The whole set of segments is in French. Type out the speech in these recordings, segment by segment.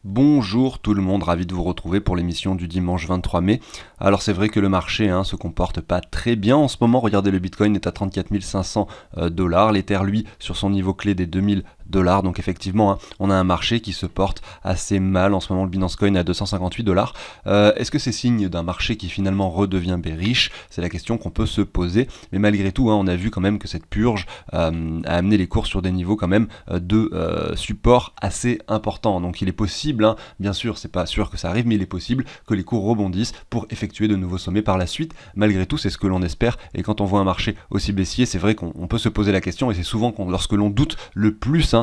Bonjour tout le monde, ravi de vous retrouver pour l'émission du dimanche 23 mai. Alors c'est vrai que le marché se comporte pas très bien en ce moment. Regardez, le Bitcoin est à 34 500 $, l'Ether lui sur son niveau clé des 2000 $. Donc effectivement, on a un marché qui se porte assez mal en ce moment. Le Binance Coin est à 258 $. Est-ce que c'est signe d'un marché qui finalement redevient bearish? C'est la question qu'on peut se poser. Mais malgré tout, on a vu quand même que cette purge a amené les cours sur des niveaux quand même de support assez importants. Donc il est possible, bien sûr, c'est pas sûr que ça arrive, mais il est possible que les cours rebondissent pour effectuer de nouveaux sommets par la suite. Malgré tout, c'est ce que l'on espère. Et quand on voit un marché aussi baissier, c'est vrai qu'on peut se poser la question, et c'est souvent lorsque l'on doute le plus,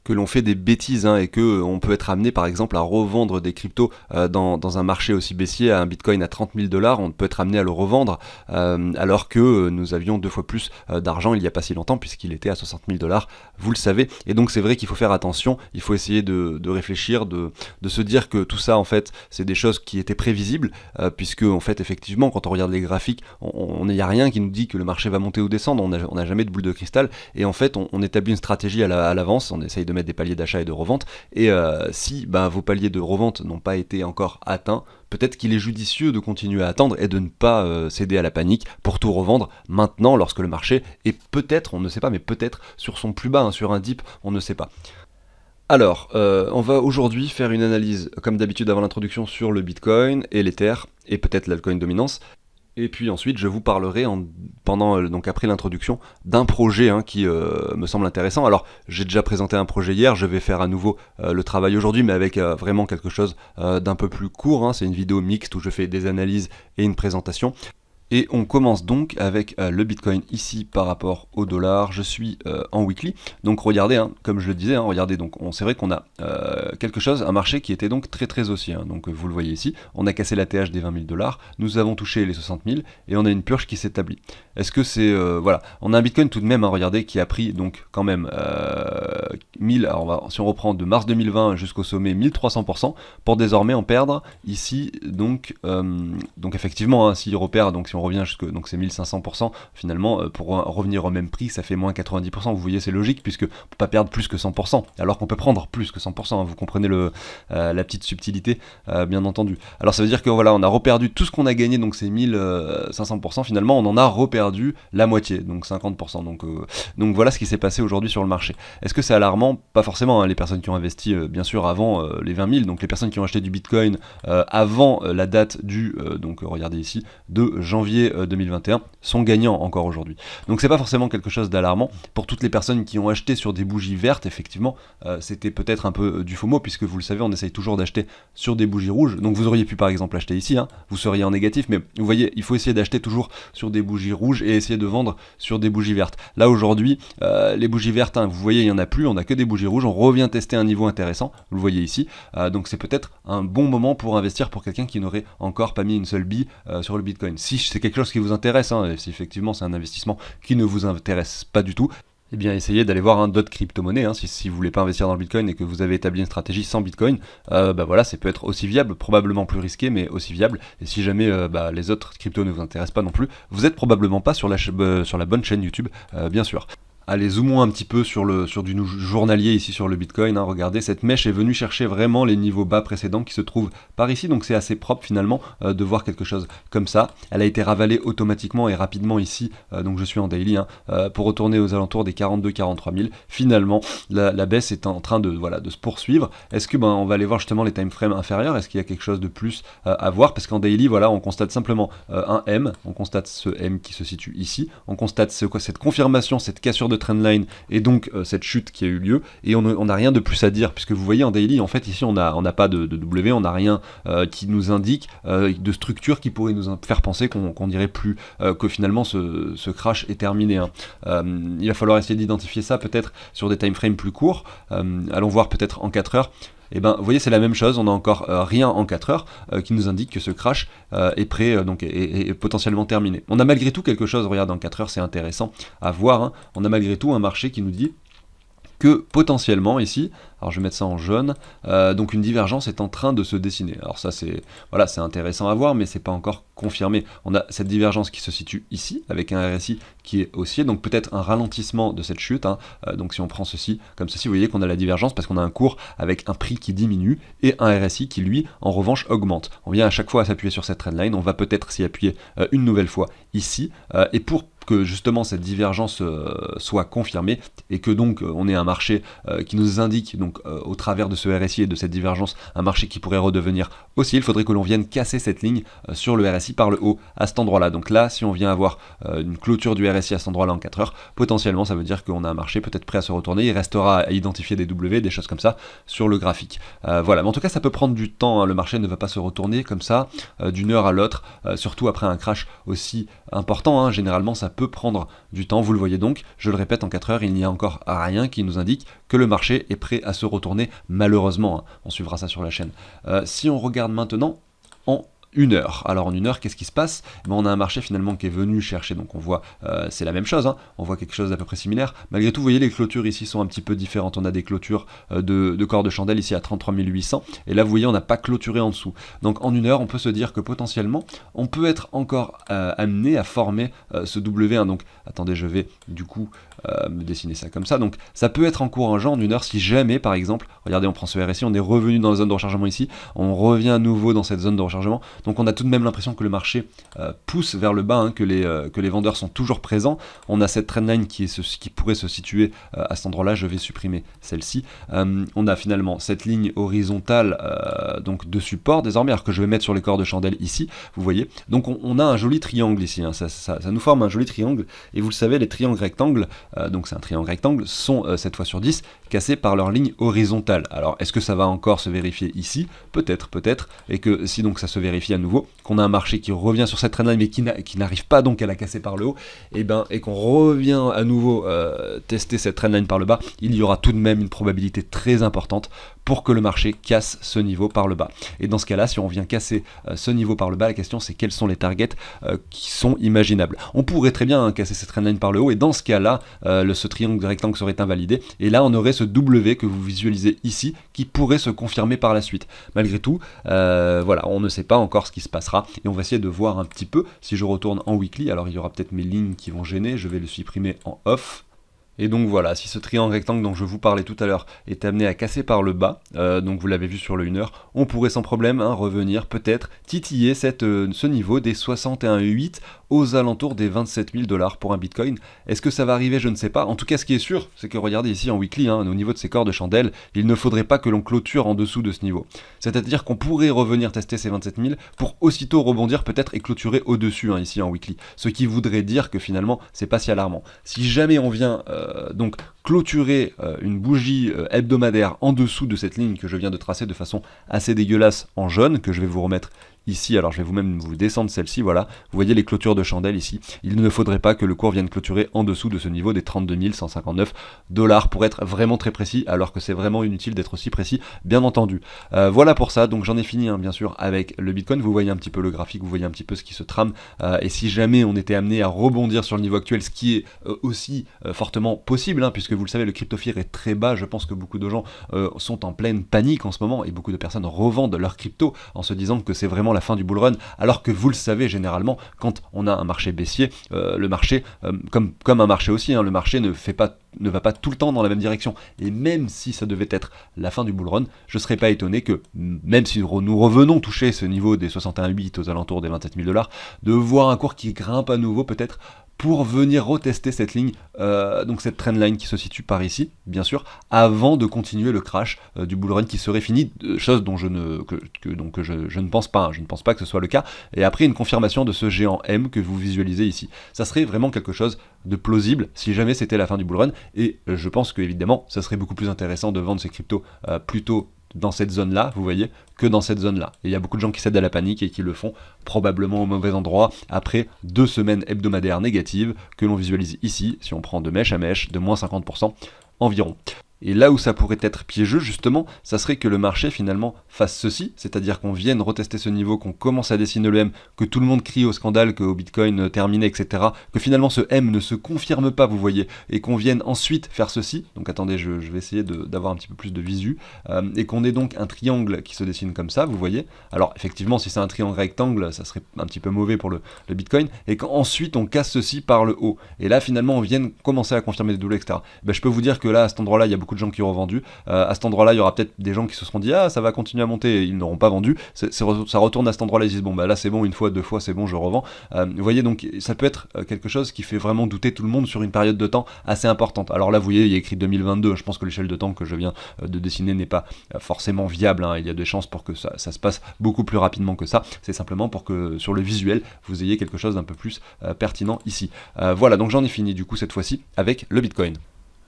que l'on fait des bêtises et que on peut être amené par exemple à revendre des cryptos dans un marché aussi baissier, à un bitcoin à 30 000 $, on peut être amené à le revendre alors que nous avions 2 fois plus d'argent il n'y a pas si longtemps, puisqu'il était à 60 000 $, vous le savez. Et donc c'est vrai qu'il faut faire attention, il faut essayer de réfléchir, de se dire que tout ça en fait c'est des choses qui étaient prévisibles, puisque en fait effectivement quand on regarde les graphiques, il n'y a rien qui nous dit que le marché va monter ou descendre, on n'a jamais de boule de cristal, et en fait on établit une stratégie à l'avance, on essaye de mettre des paliers d'achat et de revente, et si vos paliers de revente n'ont pas été encore atteints, peut-être qu'il est judicieux de continuer à attendre et de ne pas céder à la panique pour tout revendre maintenant, lorsque le marché est peut-être, on ne sait pas, mais peut-être sur son plus bas, sur un dip, on ne sait pas. Alors, on va aujourd'hui faire une analyse, comme d'habitude avant l'introduction, sur le Bitcoin et l'Ether, et peut-être l'altcoin dominance. Et puis ensuite, je vous parlerai donc après l'introduction, d'un projet qui me semble intéressant. Alors, j'ai déjà présenté un projet hier, je vais faire à nouveau le travail aujourd'hui, mais avec vraiment quelque chose d'un peu plus court. C'est une vidéo mixte où je fais des analyses et une présentation. Et on commence donc avec le Bitcoin ici par rapport au dollar. Je suis en weekly, donc regardez, comme je le disais, regardez, donc c'est vrai qu'on a quelque chose, un marché qui était donc très très haussier, donc vous le voyez ici, on a cassé la TH des 20 000 $, nous avons touché les 60 000, et on a une purge qui s'établit. Est-ce que c'est, voilà, on a un Bitcoin tout de même, regardez, qui a pris donc quand même 1000, alors si on reprend de mars 2020 jusqu'au sommet, 1300%, pour désormais en perdre ici, donc effectivement, s'il repère, donc si on revient jusque, donc c'est 1500%, finalement, pour revenir au même prix, ça fait moins 90%, vous voyez, c'est logique, puisque on peut pas perdre plus que 100%, alors qu'on peut prendre plus que 100%, vous comprenez la petite subtilité, bien entendu. Alors ça veut dire que voilà, on a reperdu tout ce qu'on a gagné, donc c'est 1500%, finalement, on en a reperdu la moitié, donc 50%, donc voilà ce qui s'est passé aujourd'hui sur le marché. Est-ce que c'est alarmant? Pas forcément, les personnes qui ont investi, bien sûr, avant les 20 000, donc les personnes qui ont acheté du Bitcoin avant la date du, donc regardez ici, de janvier 2021, sont gagnants encore aujourd'hui. Donc c'est pas forcément quelque chose d'alarmant. Pour toutes les personnes qui ont acheté sur des bougies vertes, effectivement, c'était peut-être un peu du FOMO, puisque vous le savez, on essaye toujours d'acheter sur des bougies rouges. Donc vous auriez pu par exemple acheter ici, vous seriez en négatif, mais vous voyez, il faut essayer d'acheter toujours sur des bougies rouges et essayer de vendre sur des bougies vertes. Là aujourd'hui, les bougies vertes, vous voyez, il n'y en a plus, on n'a que des bougies rouges, on revient tester un niveau intéressant, vous le voyez ici, donc c'est peut-être un bon moment pour investir pour quelqu'un qui n'aurait encore pas mis une seule bille sur le Bitcoin. Si c'est quelque chose qui vous intéresse, et si effectivement c'est un investissement qui ne vous intéresse pas du tout, eh bien essayez d'aller voir d'autres crypto-monnaies, si vous voulez pas investir dans le Bitcoin et que vous avez établi une stratégie sans Bitcoin, voilà, ça peut être aussi viable, probablement plus risqué, mais aussi viable. Et si jamais les autres cryptos ne vous intéressent pas non plus, vous êtes probablement pas sur la bonne chaîne YouTube, bien sûr. Allez, zoomons un petit peu sur du journalier ici sur le Bitcoin. Regardez, cette mèche est venue chercher vraiment les niveaux bas précédents qui se trouvent par ici, donc c'est assez propre finalement de voir quelque chose comme ça. Elle a été ravalée automatiquement et rapidement ici, donc je suis en daily, pour retourner aux alentours des 42-43 000. Finalement, la baisse est en train de se poursuivre. Est-ce que on va aller voir justement les time frames inférieurs? Est-ce qu'il y a quelque chose de plus à voir? Parce qu'en daily, voilà, on constate simplement un M, on constate ce M qui se situe ici, on constate cette confirmation, cette cassure de trendline et donc cette chute qui a eu lieu, et on n'a rien de plus à dire, puisque vous voyez en daily, en fait ici on n'a pas de W, on n'a rien qui nous indique de structure qui pourrait nous faire penser qu'on dirait plus que finalement ce crash est terminé. Il va falloir essayer d'identifier ça peut-être sur des time frames plus courts. Allons voir peut-être en 4 heures. Et vous voyez, c'est la même chose, on n'a encore rien en 4 heures qui nous indique que ce crash est prêt, donc est potentiellement terminé. On a malgré tout quelque chose, regardez, en 4 heures, c'est intéressant à voir, on a malgré tout un marché qui nous dit que potentiellement ici, alors je vais mettre ça en jaune, donc une divergence est en train de se dessiner. Alors ça c'est intéressant à voir, mais c'est pas encore confirmé. On a cette divergence qui se situe ici, avec un RSI qui est haussier, donc peut-être un ralentissement de cette chute, hein. Donc si on prend ceci, comme ceci, vous voyez qu'on a la divergence parce qu'on a un cours avec un prix qui diminue et un RSI qui lui, en revanche, augmente. On vient à chaque fois à s'appuyer sur cette trendline, on va peut-être s'y appuyer une nouvelle fois ici, et pour que justement cette divergence soit confirmée et que donc on ait un marché qui nous indique donc au travers de ce RSI et de cette divergence un marché qui pourrait redevenir haussier, il faudrait que l'on vienne casser cette ligne sur le RSI par le haut à cet endroit là. Donc là si on vient avoir une clôture du RSI à cet endroit là en 4 heures, potentiellement ça veut dire qu'on a un marché peut-être prêt à se retourner, il restera à identifier des W, des choses comme ça sur le graphique. Voilà, mais en tout cas ça peut prendre du temps, hein. Le marché ne va pas se retourner comme ça d'une heure à l'autre, surtout après un crash aussi important, hein. Généralement ça peut prendre du temps, vous le voyez donc, je le répète, en 4 heures, il n'y a encore rien qui nous indique que le marché est prêt à se retourner, malheureusement, hein. On suivra ça sur la chaîne. Si on regarde maintenant en 1 heure. Alors en 1 heure, qu'est-ce qui se passe? On a un marché finalement qui est venu chercher, donc on voit, c'est la même chose, hein. On voit quelque chose d'à peu près similaire. Malgré tout, vous voyez, les clôtures ici sont un petit peu différentes. On a des clôtures de corps de chandelle ici à 33 800, et là vous voyez, on n'a pas clôturé en dessous. Donc en 1 heure, on peut se dire que potentiellement, on peut être encore amené à former ce W1. Donc attendez, je vais du coup me dessiner ça comme ça. Donc ça peut être encourageant en 1 heure si jamais, par exemple, regardez, on prend ce RSI, on est revenu dans la zone de rechargement ici, on revient à nouveau dans cette zone de rechargement. Donc on a tout de même l'impression que le marché pousse vers le bas, hein, que les vendeurs sont toujours présents. On a cette trendline qui pourrait se situer à cet endroit-là. Je vais supprimer celle-ci. On a finalement cette ligne horizontale donc de support désormais, alors que je vais mettre sur les corps de chandelle ici, vous voyez. Donc on a un joli triangle ici, hein. Ça nous forme un joli triangle, et vous le savez, les triangles rectangles, donc c'est un triangle rectangle, sont 7 fois sur 10 cassés par leur ligne horizontale. Alors est-ce que ça va encore se vérifier ici? Peut-être, et que si donc ça se vérifie à nouveau, qu'on a un marché qui revient sur cette trendline mais qui n'arrive pas donc à la casser par le haut, et qu'on revient à nouveau tester cette trendline par le bas, il y aura tout de même une probabilité très importante pour que le marché casse ce niveau par le bas. Et dans ce cas-là, si on vient casser ce niveau par le bas, la question c'est quels sont les targets qui sont imaginables. On pourrait très bien casser cette trendline par le haut, et dans ce cas-là, ce triangle rectangle serait invalidé, et là on aurait ce W que vous visualisez ici, qui pourrait se confirmer par la suite. Malgré tout, voilà, on ne sait pas encore ce qui se passera, et on va essayer de voir un petit peu. Si je retourne en weekly, alors il y aura peut-être mes lignes qui vont gêner, je vais le supprimer en off. Et donc voilà, si ce triangle rectangle dont je vous parlais tout à l'heure est amené à casser par le bas, donc vous l'avez vu sur le 1 heure, on pourrait sans problème revenir peut-être titiller ce niveau des 61,8 aux alentours des 27 000 $ pour un Bitcoin. Est-ce que ça va arriver? Je ne sais pas. En tout cas, ce qui est sûr, c'est que regardez ici en weekly, au niveau de ces corps de chandelle, il ne faudrait pas que l'on clôture en dessous de ce niveau. C'est-à-dire qu'on pourrait revenir tester ces 27 000 pour aussitôt rebondir peut-être et clôturer au-dessus ici en weekly. Ce qui voudrait dire que finalement, c'est pas si alarmant. Si jamais on vient donc clôturer une bougie hebdomadaire en dessous de cette ligne que je viens de tracer de façon assez dégueulasse en jaune, que je vais vous remettre ici, alors je vais vous descendre celle-ci, voilà, vous voyez les clôtures de chandelle ici, il ne faudrait pas que le cours vienne clôturer en dessous de ce niveau des 32 159 $ pour être vraiment très précis, alors que c'est vraiment inutile d'être aussi précis, bien entendu. Voilà pour ça, donc j'en ai fini bien sûr avec le Bitcoin, vous voyez un petit peu le graphique, vous voyez un petit peu ce qui se trame, et si jamais on était amené à rebondir sur le niveau actuel, ce qui est aussi fortement possible, puisque vous le savez, le crypto fear est très bas, je pense que beaucoup de gens sont en pleine panique en ce moment, et beaucoup de personnes revendent leur crypto en se disant que c'est vraiment la fin du bull run, alors que vous le savez généralement, quand on a un marché baissier, le marché, comme un marché aussi, le marché ne va pas tout le temps dans la même direction, et même si ça devait être la fin du bull run, je serais pas étonné que, même si nous revenons toucher ce niveau des 61,8 aux alentours des 27 000 $, de voir un cours qui grimpe à nouveau peut-être pour venir retester cette ligne, donc cette trendline qui se situe par ici, bien sûr, avant de continuer le crash du bull run qui serait fini, chose dont je ne pense pas, je ne pense pas que ce soit le cas, et après une confirmation de ce géant M que vous visualisez ici. Ça serait vraiment quelque chose de plausible si jamais c'était la fin du bull run, et je pense que évidemment, ça serait beaucoup plus intéressant de vendre ces cryptos plutôt dans cette zone-là, vous voyez, que dans cette zone-là. Et il y a beaucoup de gens qui cèdent à la panique et qui le font probablement au mauvais endroit après 2 semaines hebdomadaires négatives que l'on visualise ici, si on prend de mèche à mèche, de moins 50% environ. Et là où ça pourrait être piégeux, justement, ça serait que le marché finalement fasse ceci, c'est-à-dire qu'on vienne retester ce niveau, qu'on commence à dessiner le M, que tout le monde crie au scandale, qu'au Bitcoin terminé, etc., que finalement ce M ne se confirme pas, vous voyez, et qu'on vienne ensuite faire ceci, donc attendez, je vais essayer d'avoir un petit peu plus de visu, et qu'on ait donc un triangle qui se dessine comme ça, vous voyez. Alors effectivement, si c'est un triangle rectangle, ça serait un petit peu mauvais pour le Bitcoin, et qu'ensuite on casse ceci par le haut, et là finalement on vienne commencer à confirmer des doublés, etc. Ben, je peux vous dire que là, à cet endroit-là, il y a beaucoup de gens qui auront vendu, à cet endroit-là, il y aura peut-être des gens qui se seront dit, ah, ça va continuer à monter, et ils n'auront pas vendu, ça retourne à cet endroit-là, ils disent, bon, bah là c'est bon, une fois, deux fois, c'est bon, je revends. Vous voyez, donc ça peut être quelque chose qui fait vraiment douter tout le monde sur une période de temps assez importante. Alors là, vous voyez, il y a écrit 2022, je pense que l'échelle de temps que je viens de dessiner n'est pas forcément viable, hein. Il y a des chances pour que ça se passe beaucoup plus rapidement que ça, c'est simplement pour que sur le visuel, vous ayez quelque chose d'un peu plus pertinent ici. Voilà, donc j'en ai fini du coup cette fois-ci avec le Bitcoin.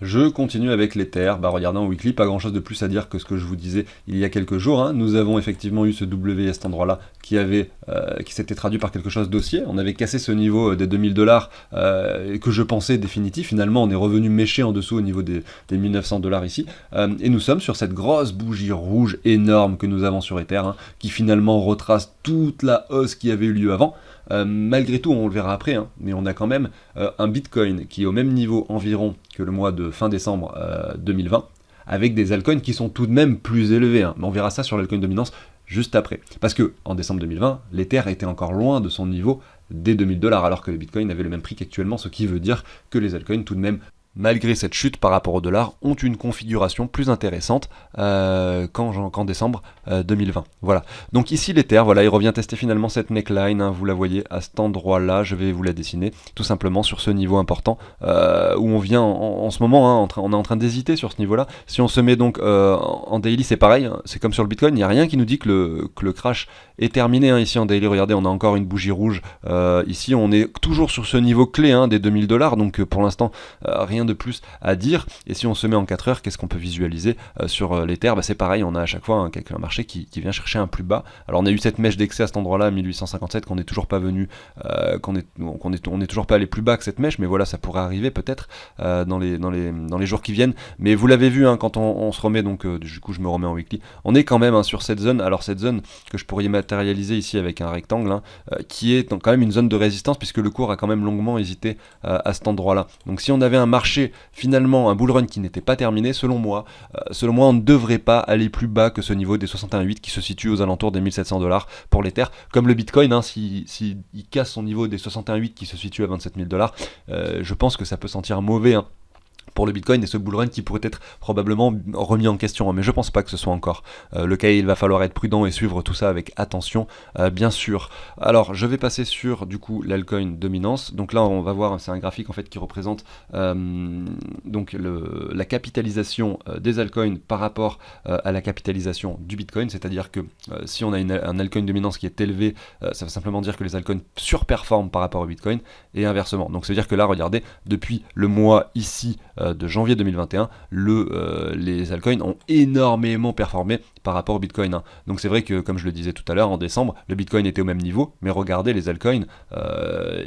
Je continue avec l'Ether. Regardez en weekly, pas grand chose de plus à dire que ce que je vous disais il y a quelques jours, hein. Nous avons effectivement eu ce W à cet endroit-là qui s'était traduit par quelque chose d'haussier. On avait cassé ce niveau des 2000$ que je pensais définitif. Finalement, on est revenu mécher en dessous au niveau des 1900$ ici. Et nous sommes sur cette grosse bougie rouge énorme que nous avons sur Ether, hein, qui finalement retrace toute la hausse qui avait eu lieu avant. Malgré tout, on le verra après, hein, mais on a quand même un Bitcoin qui est au même niveau environ que le mois de fin décembre 2020, avec des altcoins qui sont tout de même plus élevés, hein. Mais on verra ça sur l'altcoin dominance juste après. Parce que en décembre 2020, l'Ether était encore loin de son niveau des 2000$, alors que le Bitcoin avait le même prix qu'actuellement, ce qui veut dire que les altcoins tout de même, malgré cette chute par rapport au dollar, ont une configuration plus intéressante qu'en décembre 2020. Voilà. Donc ici l'Ether, voilà, il revient tester finalement cette neckline, hein, vous la voyez à cet endroit-là, je vais vous la dessiner, tout simplement sur ce niveau important, où on vient en ce moment, hein, on est en train d'hésiter sur ce niveau-là. Si on se met donc en daily, c'est pareil, hein, c'est comme sur le Bitcoin, il n'y a rien qui nous dit que le crash est terminé, hein. Ici en daily, regardez, on a encore une bougie rouge, ici on est toujours sur ce niveau clé, hein, des 2000$, donc pour l'instant, rien de plus à dire. Et si on se met en 4 heures, qu'est-ce qu'on peut visualiser sur l'Ether? C'est pareil, on a à chaque fois un marché qui vient chercher un plus bas. Alors on a eu cette mèche d'excès à cet endroit-là, 1857, qu'on n'est toujours pas venu, on est toujours pas allé plus bas que cette mèche, mais voilà, ça pourrait arriver peut-être dans les jours qui viennent. Mais vous l'avez vu, hein, quand on se remet, donc du coup je me remets en weekly, on est quand même, hein, sur cette zone. Alors cette zone que je pourrais matérialiser ici avec un rectangle, hein, qui est quand même une zone de résistance, puisque le cours a quand même longuement hésité à cet endroit-là. Donc si on avait un marché finalement un bull run qui n'était pas terminé, selon moi on ne devrait pas aller plus bas que ce niveau des 61,8 qui se situe aux alentours des 1700$ pour l'Ether, comme le Bitcoin, hein, si il casse son niveau des 61,8 qui se situe à 27 000$, je pense que ça peut sentir mauvais, hein, pour le Bitcoin, et ce bull run qui pourrait être probablement remis en question, mais je pense pas que ce soit encore le cas. Il va falloir être prudent et suivre tout ça avec attention, bien sûr. Alors je vais passer sur du coup l'altcoin dominance. Donc là on va voir, c'est un graphique en fait qui représente donc la capitalisation des altcoins par rapport à la capitalisation du Bitcoin, c'est-à-dire que si on a un altcoin dominance qui est élevé, ça veut simplement dire que les altcoins surperforment par rapport au Bitcoin, et inversement. Donc ça veut dire que là, regardez, depuis le mois ici de janvier 2021, les altcoins ont énormément performé par rapport au Bitcoin, hein. Donc c'est vrai que, comme je le disais tout à l'heure, en décembre, le Bitcoin était au même niveau, mais regardez, les altcoins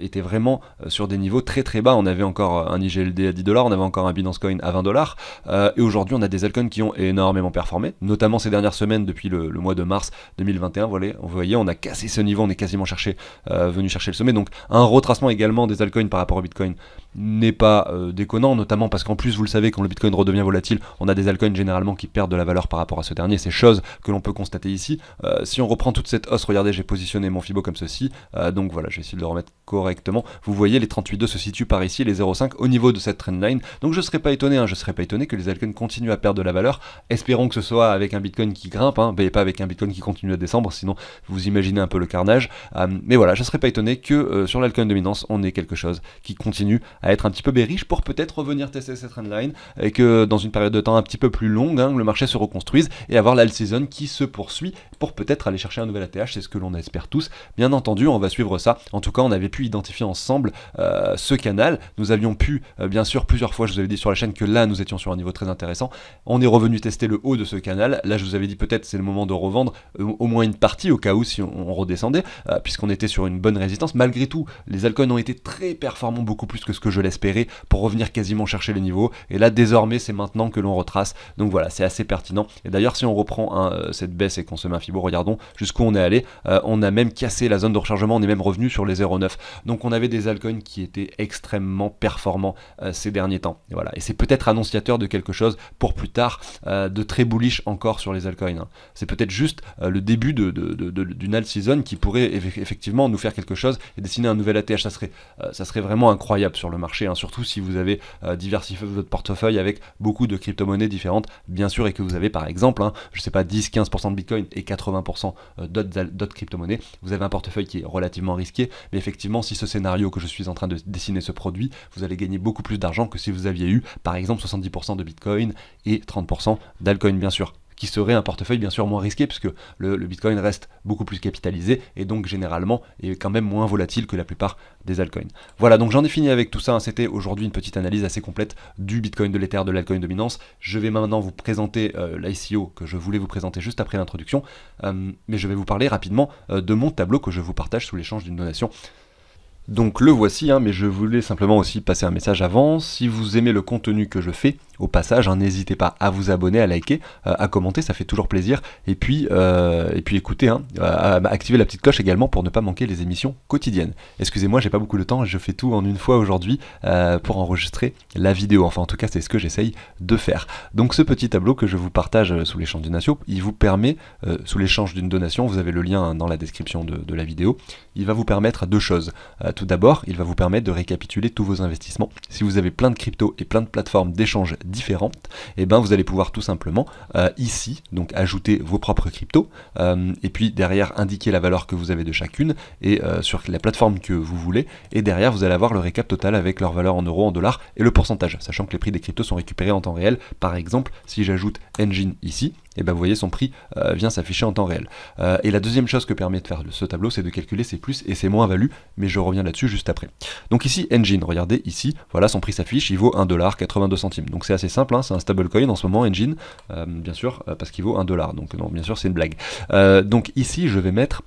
étaient vraiment sur des niveaux très très bas. On avait encore un IGLD à 10$, on avait encore un Binance Coin à 20$, et aujourd'hui on a des altcoins qui ont énormément performé, notamment ces dernières semaines depuis le mois de mars 2021. Voilà, vous voyez, on a cassé ce niveau, on est quasiment venu chercher le sommet. Donc un retracement également des altcoins par rapport au Bitcoin n'est pas déconnant, notamment parce qu'en plus, vous le savez, quand le Bitcoin redevient volatile, on a des altcoins généralement qui perdent de la valeur par rapport à ce dernier. C'est chose que l'on peut constater ici. Si on reprend toute cette hausse, regardez, j'ai positionné mon Fibo comme ceci, donc voilà, je vais essayer de le remettre correctement. Vous voyez, les 38,2 se situent par ici, les 0,5 au niveau de cette trendline. Donc je ne serais pas étonné, hein, que les altcoins continuent à perdre de la valeur. Espérons que ce soit avec un Bitcoin qui grimpe, hein, et pas avec un Bitcoin qui continue à descendre, sinon vous imaginez un peu le carnage. Mais voilà, je ne serais pas étonné que sur l'altcoin dominance, on ait quelque chose qui continue à être un petit peu bearish pour peut-être revenir tester cette trendline, et que dans une période de temps un petit peu plus longue, hein, le marché se reconstruise et avoir l'alt season qui se poursuit pour peut-être aller chercher un nouvel ATH. C'est ce que l'on espère tous. Bien entendu, on va suivre ça. En tout cas, on avait pu identifier ensemble ce canal. Nous avions pu, bien sûr, plusieurs fois, je vous avais dit sur la chaîne que là, nous étions sur un niveau très intéressant. On est revenu tester le haut de ce canal. Là, je vous avais dit peut-être c'est le moment de revendre au moins une partie au cas où si on redescendait, puisqu'on était sur une bonne résistance. Malgré tout, les altcoins ont été très performants, beaucoup plus que ce que je l'espérais, pour revenir quasiment chercher les niveaux niveau, et là désormais c'est maintenant que l'on retrace, donc voilà, c'est assez pertinent. Et d'ailleurs si on reprend cette baisse et qu'on se met un Fibo, regardons jusqu'où on est allé, on a même cassé la zone de rechargement, on est même revenu sur les 0,9, donc on avait des altcoins qui étaient extrêmement performants ces derniers temps, et voilà, et c'est peut-être annonciateur de quelque chose pour plus tard, de très bullish encore sur les altcoins, hein. C'est peut-être juste le début d'une alt season qui pourrait effectivement nous faire quelque chose et dessiner un nouvel ATH, ça serait vraiment incroyable sur le marché, hein, surtout si vous avez diversifié votre portefeuille avec beaucoup de crypto-monnaies différentes, bien sûr, et que vous avez par exemple, hein, je sais pas, 10-15% de Bitcoin et 80% d'autres crypto-monnaies, vous avez un portefeuille qui est relativement risqué, mais effectivement, si ce scénario que je suis en train de dessiner se produit, vous allez gagner beaucoup plus d'argent que si vous aviez eu, par exemple, 70% de Bitcoin et 30% d'altcoin, bien sûr, qui serait un portefeuille bien sûr moins risqué puisque le Bitcoin reste beaucoup plus capitalisé et donc généralement est quand même moins volatile que la plupart des altcoins. Voilà, donc j'en ai fini avec tout ça, hein. C'était aujourd'hui une petite analyse assez complète du Bitcoin, de l'Ether, de l'altcoin dominance. Je vais maintenant vous présenter l'ICO que je voulais vous présenter juste après l'introduction, mais je vais vous parler rapidement de mon tableau que je vous partage sous l'échange d'une donation. Donc le voici, hein, mais je voulais simplement aussi passer un message avant. Si vous aimez le contenu que je fais, au passage, hein, n'hésitez pas à vous abonner, à liker, à commenter, ça fait toujours plaisir. Et puis écoutez, hein, à activer la petite cloche également pour ne pas manquer les émissions quotidiennes. Excusez-moi, j'ai pas beaucoup de temps, je fais tout en une fois aujourd'hui pour enregistrer la vidéo. Enfin, en tout cas, c'est ce que j'essaye de faire. Donc ce petit tableau que je vous partage sous l'échange d'une donation, il vous permet, sous l'échange d'une donation, vous avez le lien hein, dans la description de la vidéo, il va vous permettre deux choses. Tout d'abord, il va vous permettre de récapituler tous vos investissements. Si vous avez plein de cryptos et plein de plateformes d'échange différentes, et ben vous allez pouvoir tout simplement ici donc ajouter vos propres cryptos et puis derrière indiquer la valeur que vous avez de chacune et sur la plateforme que vous voulez, et derrière vous allez avoir le récap total avec leur valeur en euros, en dollars et le pourcentage, sachant que les prix des cryptos sont récupérés en temps réel. Par exemple, si j'ajoute Engine ici, et ben vous voyez son prix vient s'afficher en temps réel. Et la deuxième chose que permet de faire ce tableau, c'est de calculer ses plus et ses moins-values, mais je reviens là-dessus juste après. Donc ici, Engine, regardez ici, voilà son prix s'affiche, il vaut 1,82$. Donc c'est assez simple, hein, c'est un stablecoin en ce moment, Engine, bien sûr, parce qu'il vaut 1$. Donc non, bien sûr, c'est une blague. Donc ici, je vais mettre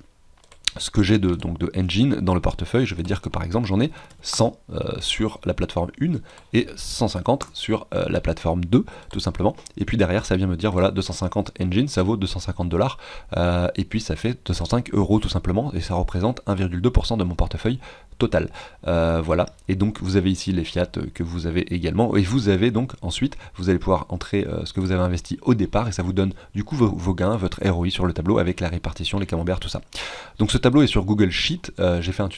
ce que j'ai de Engine dans le portefeuille. Je vais dire que par exemple j'en ai 100 sur la plateforme 1 et 150 sur la plateforme 2 tout simplement, et puis derrière ça vient me dire voilà 250 Engine ça vaut $250 et puis ça fait 205 € tout simplement, et ça représente 1,2% de mon portefeuille total. Voilà, et donc vous avez ici les fiat que vous avez également, et vous avez donc ensuite vous allez pouvoir entrer ce que vous avez investi au départ et ça vous donne du coup vos gains, votre ROI sur le tableau avec la répartition, les camemberts, tout ça. Donc ce tableau est sur Google Sheet, j'ai fait un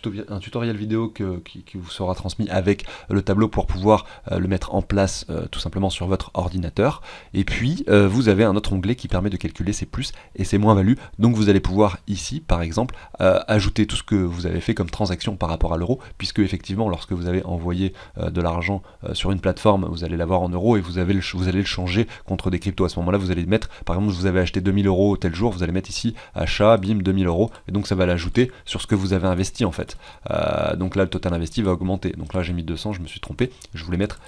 tutoriel vidéo qui vous sera transmis avec le tableau pour pouvoir le mettre en place tout simplement sur votre ordinateur, et puis vous avez un autre onglet qui permet de calculer ses plus et ses moins-values. Donc vous allez pouvoir ici par exemple ajouter tout ce que vous avez fait comme transaction par rapport à l'euro, puisque effectivement lorsque vous avez envoyé de l'argent sur une plateforme, vous allez l'avoir en euros et vous allez le changer contre des cryptos. À ce moment là vous allez mettre, par exemple vous avez acheté 2000 € tel jour, vous allez mettre ici achat, bim, 2000 €, et donc ça va l'ajouter sur ce que vous avez investi en fait. Donc là le total investi va augmenter, donc là j'ai mis 200, je me suis trompé, je voulais mettre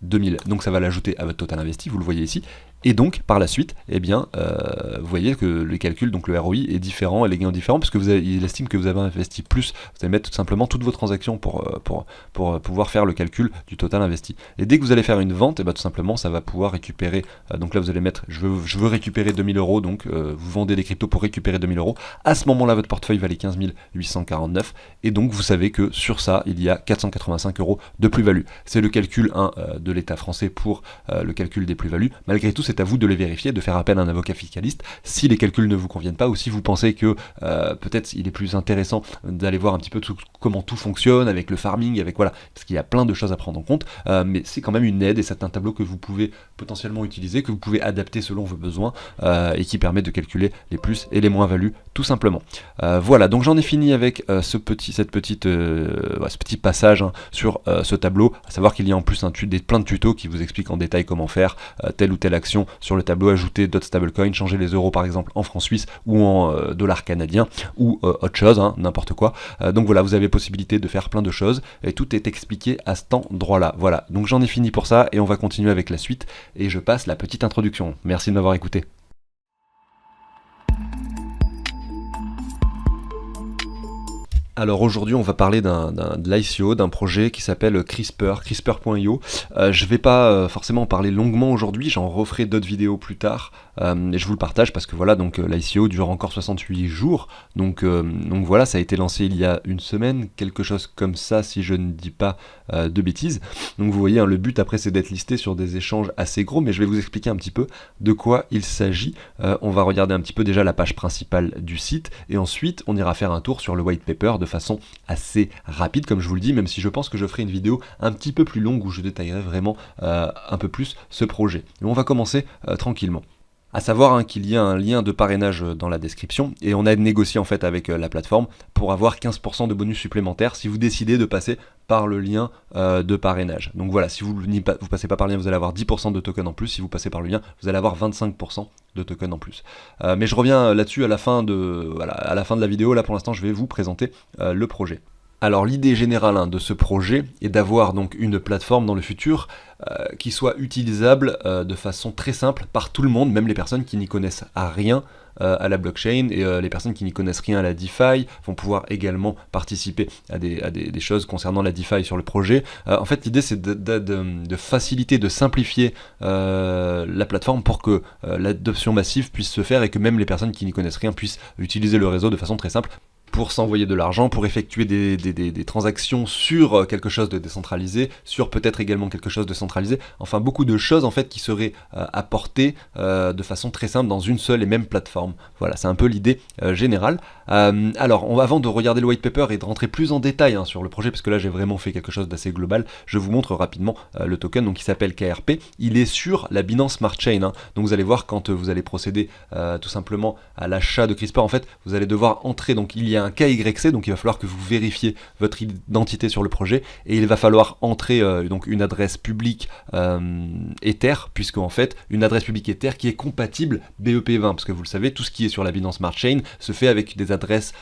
2000, donc ça va l'ajouter à votre total investi, vous le voyez ici. Et donc par la suite, eh bien, vous voyez que le calcul, donc le ROI est différent et les gains différents, parce que il estime que vous avez investi plus. Vous allez mettre tout simplement toutes vos transactions pour pouvoir faire le calcul du total investi. Et dès que vous allez faire une vente, et bien tout simplement ça va pouvoir récupérer. Donc là vous allez mettre, je veux récupérer 2000 €, donc vous vendez des cryptos pour récupérer 2000 €. À ce moment-là votre portefeuille valait 15 849, et donc vous savez que sur ça il y a 485 € de plus-value. C'est le calcul de l'État français pour le calcul des plus-values. Malgré tout, c'est à vous de les vérifier, de faire appel à un avocat fiscaliste si les calculs ne vous conviennent pas, ou si vous pensez que peut-être il est plus intéressant d'aller voir un petit peu comment tout fonctionne avec le farming, avec voilà, parce qu'il y a plein de choses à prendre en compte, mais c'est quand même une aide et c'est un tableau que vous pouvez potentiellement utiliser, que vous pouvez adapter selon vos besoins et qui permet de calculer les plus et les moins-values tout simplement. Voilà, donc j'en ai fini avec ce petit passage hein, sur ce tableau, à savoir qu'il y a en plus plein de tutos qui vous expliquent en détail comment faire telle ou telle action sur le tableau, ajouter d'autres stablecoins, changer les euros par exemple en francs suisses ou en dollars canadiens ou autre chose, hein, n'importe quoi. Donc voilà, vous avez possibilité de faire plein de choses et tout est expliqué à cet endroit-là. Voilà, donc j'en ai fini pour ça et on va continuer avec la suite et je passe la petite introduction. Merci de m'avoir écouté. Alors aujourd'hui, on va parler de l'ICO, d'un projet qui s'appelle CRISPR.io. Je vais pas forcément en parler longuement aujourd'hui, j'en referai d'autres vidéos plus tard, et je vous le partage parce que voilà, donc l'ICO dure encore 68 jours, donc voilà, ça a été lancé il y a une semaine, quelque chose comme ça si je ne dis pas de bêtises. Donc vous voyez, hein, le but après c'est d'être listé sur des échanges assez gros, mais je vais vous expliquer un petit peu de quoi il s'agit. On va regarder un petit peu déjà la page principale du site, et ensuite on ira faire un tour sur le white paper de façon assez rapide, comme je vous le dis, même si je pense que je ferai une vidéo un petit peu plus longue où je détaillerai vraiment un peu plus ce projet. Et on va commencer tranquillement. À savoir hein, qu'il y a un lien de parrainage dans la description et on a négocié en fait avec la plateforme pour avoir 15% de bonus supplémentaires si vous décidez de passer par le lien de parrainage. Donc voilà, si vous passez pas par le lien, vous allez avoir 10% de tokens en plus. Si vous passez par le lien, vous allez avoir 25% de tokens en plus. Mais je reviens là-dessus à la fin de la vidéo. Là pour l'instant, je vais vous présenter le projet. Alors l'idée générale hein, de ce projet est d'avoir donc une plateforme dans le futur qui soit utilisable de façon très simple par tout le monde, même les personnes qui n'y connaissent rien à la blockchain, et les personnes qui n'y connaissent rien à la DeFi vont pouvoir également participer à des choses concernant la DeFi sur le projet. En fait l'idée c'est de faciliter, de simplifier la plateforme pour que l'adoption massive puisse se faire et que même les personnes qui n'y connaissent rien puissent utiliser le réseau de façon très simple pour s'envoyer de l'argent, pour effectuer des transactions sur quelque chose de décentralisé, sur peut-être également quelque chose de centralisé, enfin beaucoup de choses en fait qui seraient apportées de façon très simple dans une seule et même plateforme. Voilà, c'est un peu l'idée générale. Alors, avant de regarder le white paper et de rentrer plus en détail hein, sur le projet, parce que là j'ai vraiment fait quelque chose d'assez global, je vous montre rapidement le token donc, qui s'appelle KRP. Il est sur la Binance Smart Chain, hein. Donc vous allez voir quand vous allez procéder tout simplement à l'achat de CRISPR, en fait, vous allez devoir entrer, donc il y a un KYC, donc il va falloir que vous vérifiez votre identité sur le projet, et il va falloir entrer donc une adresse publique Ether, puisque en fait une adresse publique Ether qui est compatible BEP20, parce que vous le savez, tout ce qui est sur la Binance Smart Chain se fait avec des adresses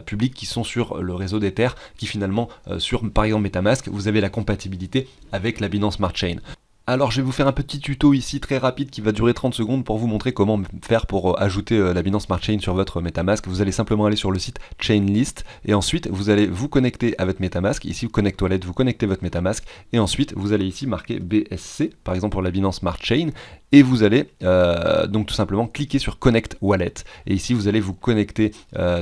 publiques qui sont sur le réseau d'Ether, qui finalement sur par exemple MetaMask, vous avez la compatibilité avec la Binance Smart Chain. Alors je vais vous faire un petit tuto ici très rapide qui va durer 30 secondes pour vous montrer comment faire pour ajouter la Binance Smart Chain sur votre MetaMask. Vous allez simplement aller sur le site Chainlist et ensuite vous allez vous connecter à votre MetaMask. Ici Connect Wallet, vous connectez votre MetaMask et ensuite vous allez ici marquer BSC, par exemple pour la Binance Smart Chain, et vous allez donc tout simplement cliquer sur Connect Wallet. Et ici vous allez vous connecter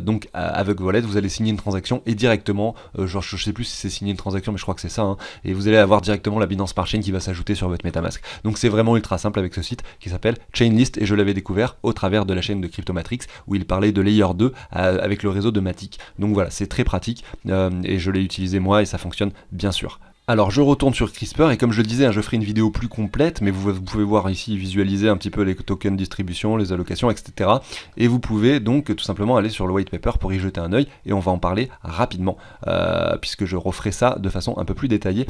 donc avec Wallet, vous allez signer une transaction et directement, genre je sais plus si c'est signer une transaction mais je crois que c'est ça, hein, et vous allez avoir directement la Binance Smart Chain qui va s'ajouter sur votre MetaMask. Donc c'est vraiment ultra simple avec ce site qui s'appelle Chainlist et je l'avais découvert au travers de la chaîne de Cryptomatrix où il parlait de Layer 2 avec le réseau de Matic. Donc voilà, c'est très pratique et je l'ai utilisé moi et ça fonctionne bien sûr. Alors je retourne sur CRISPR et comme je le disais, hein, je ferai une vidéo plus complète, mais vous pouvez voir ici, visualiser un petit peu les tokens distribution, les allocations, etc. Et vous pouvez donc tout simplement aller sur le white paper pour y jeter un œil et on va en parler rapidement, puisque je referai ça de façon un peu plus détaillée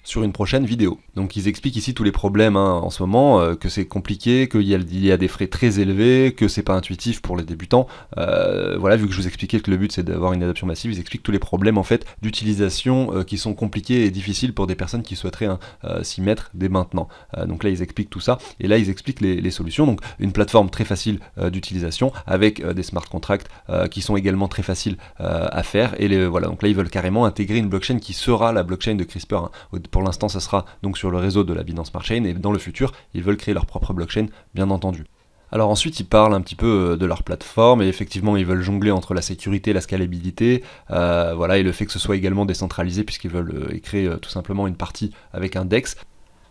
sur une prochaine vidéo. Donc ils expliquent ici tous les problèmes hein, en ce moment, que c'est compliqué, qu'il y a des frais très élevés, que c'est pas intuitif pour les débutants. Voilà, vu que je vous expliquais que le but c'est d'avoir une adoption massive, ils expliquent tous les problèmes en fait d'utilisation qui sont compliqués et difficiles pour des personnes qui souhaiteraient hein, s'y mettre dès maintenant. Donc là ils expliquent tout ça, et là ils expliquent les solutions. Donc une plateforme très facile d'utilisation avec des smart contracts qui sont également très faciles à faire, et voilà, donc là ils veulent carrément intégrer une blockchain qui sera la blockchain de CRISPR. Hein. Pour l'instant, ça sera donc sur le réseau de la Binance Smart Chain et dans le futur, ils veulent créer leur propre blockchain, bien entendu. Alors ensuite, ils parlent un petit peu de leur plateforme et effectivement, ils veulent jongler entre la sécurité et la scalabilité, voilà, et le fait que ce soit également décentralisé puisqu'ils veulent créer tout simplement une partie avec un DEX.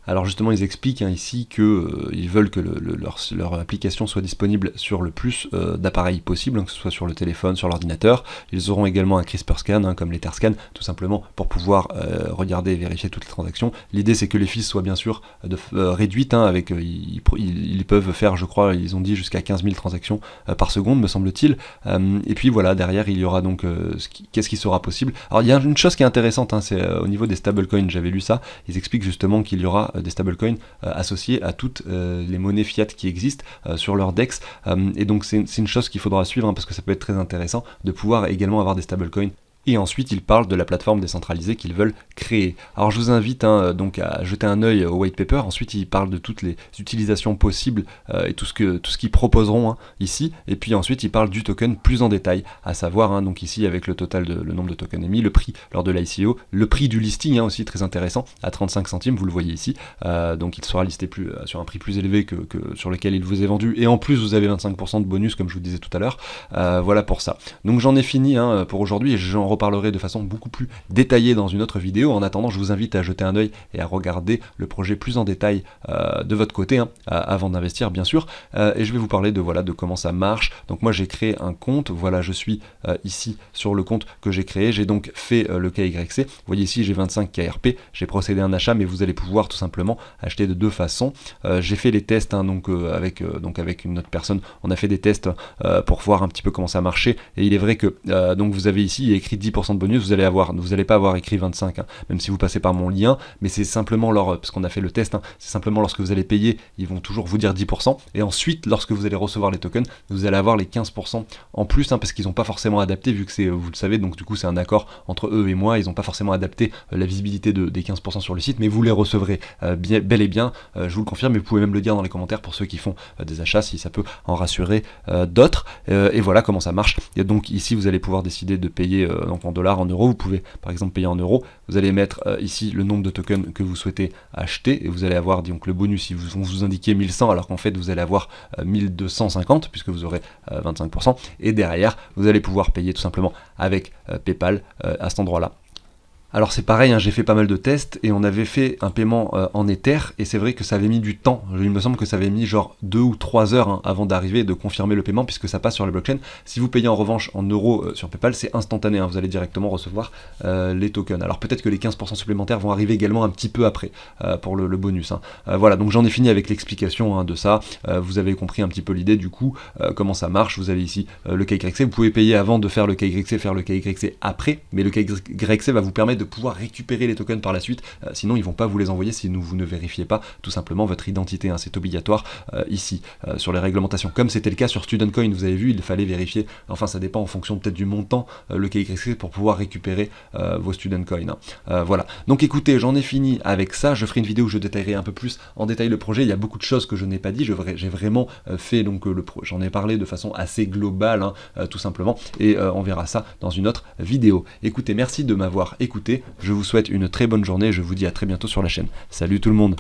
Alors justement, ils expliquent hein, ici qu'ils veulent que leur application soit disponible sur le plus d'appareils possible, hein, que ce soit sur le téléphone, sur l'ordinateur. Ils auront également un CRISPR scan, hein, comme l'Etherscan, tout simplement pour pouvoir regarder et vérifier toutes les transactions. L'idée c'est que les fees soient bien sûr réduites, hein, avec ils peuvent faire, je crois, ils ont dit jusqu'à 15 000 transactions par seconde, me semble-t-il. Et puis voilà, derrière il y aura donc qu'est-ce qui sera possible. Alors il y a une chose qui est intéressante, hein, c'est au niveau des stablecoins, j'avais lu ça, ils expliquent justement qu'il y aura des stablecoins associés à toutes les monnaies fiat qui existent sur leur DEX, et donc c'est une chose qu'il faudra suivre hein, parce que ça peut être très intéressant de pouvoir également avoir des stablecoins Et ensuite, ils parlent de la plateforme décentralisée qu'ils veulent créer. Alors je vous invite donc à jeter un œil au white paper. Ensuite, ils parlent de toutes les utilisations possibles et tout ce qu'ils proposeront ici. Et puis ensuite, ils parlent du token plus en détail, à savoir donc ici avec le total le nombre de tokens émis, le prix lors de l'ICO, le prix du listing aussi très intéressant à 35 centimes, vous le voyez ici. Donc il sera listé sur un prix plus élevé que sur lequel il vous est vendu. Et en plus, vous avez 25% de bonus comme je vous disais tout à l'heure. Voilà pour ça. Donc j'en ai fini pour aujourd'hui et j'en reparlerai de façon beaucoup plus détaillée dans une autre vidéo. En attendant, je vous invite à jeter un œil et à regarder le projet plus en détail de votre côté, avant d'investir bien sûr. Et je vais vous parler de comment ça marche. Donc moi j'ai créé un compte, voilà, je suis ici sur le compte que j'ai créé. J'ai donc fait le KYC. Vous voyez ici j'ai 25 KRP, j'ai procédé à un achat, mais vous allez pouvoir tout simplement acheter de deux façons. J'ai fait les tests avec une autre personne. On a fait des tests pour voir un petit peu comment ça marchait. Et il est vrai que donc vous avez ici écrit 10% de bonus, vous allez pas avoir écrit 25, même si vous passez par mon lien, mais c'est simplement parce qu'on a fait le test, c'est simplement lorsque vous allez payer, ils vont toujours vous dire 10%, et ensuite lorsque vous allez recevoir les tokens, vous allez avoir les 15% en plus, parce qu'ils n'ont pas forcément adapté, vu que c'est, vous le savez, donc du coup c'est un accord entre eux et moi, ils n'ont pas forcément adapté la visibilité des 15% sur le site, mais vous les recevrez bel et bien, je vous le confirme, et vous pouvez même le dire dans les commentaires pour ceux qui font des achats, si ça peut en rassurer d'autres, et voilà comment ça marche. Et donc ici vous allez pouvoir décider de payer donc en dollars, en euros, vous pouvez par exemple payer en euros, vous allez mettre ici le nombre de tokens que vous souhaitez acheter, et vous allez avoir donc le bonus, ils vont vous indiquer 1100, alors qu'en fait vous allez avoir 1250, puisque vous aurez 25%, et derrière vous allez pouvoir payer tout simplement avec PayPal à cet endroit là. Alors c'est pareil, j'ai fait pas mal de tests et on avait fait un paiement en Ether et c'est vrai que ça avait mis du temps. Il me semble que ça avait mis genre 2 ou 3 heures avant d'arriver et de confirmer le paiement puisque ça passe sur la blockchain. Si vous payez en revanche en euros sur PayPal, c'est instantané, vous allez directement recevoir les tokens. Alors peut-être que les 15% supplémentaires vont arriver également un petit peu après pour le bonus. Voilà, donc j'en ai fini avec l'explication de ça. Vous avez compris un petit peu l'idée du coup, comment ça marche. Vous avez ici le KYC, vous pouvez payer avant de faire le KYC, faire le KYC après, mais le KYC va vous permettre de pouvoir récupérer les tokens par la suite, sinon ils vont pas vous les envoyer si vous ne vérifiez pas tout simplement votre identité, c'est obligatoire ici sur les réglementations, comme c'était le cas sur Student Coin, vous avez vu, il fallait vérifier, enfin ça dépend en fonction peut-être du montant, le KYC pour pouvoir récupérer vos Student Coin. Voilà, donc écoutez, j'en ai fini avec ça, je ferai une vidéo où je détaillerai un peu plus en détail le projet, il y a beaucoup de choses que je n'ai pas dit, j'ai vraiment fait donc j'en ai parlé de façon assez globale, tout simplement, et on verra ça dans une autre vidéo. Écoutez, merci de m'avoir écouté. Je vous souhaite une très bonne journée et je vous dis à très bientôt sur la chaîne. Salut tout le monde!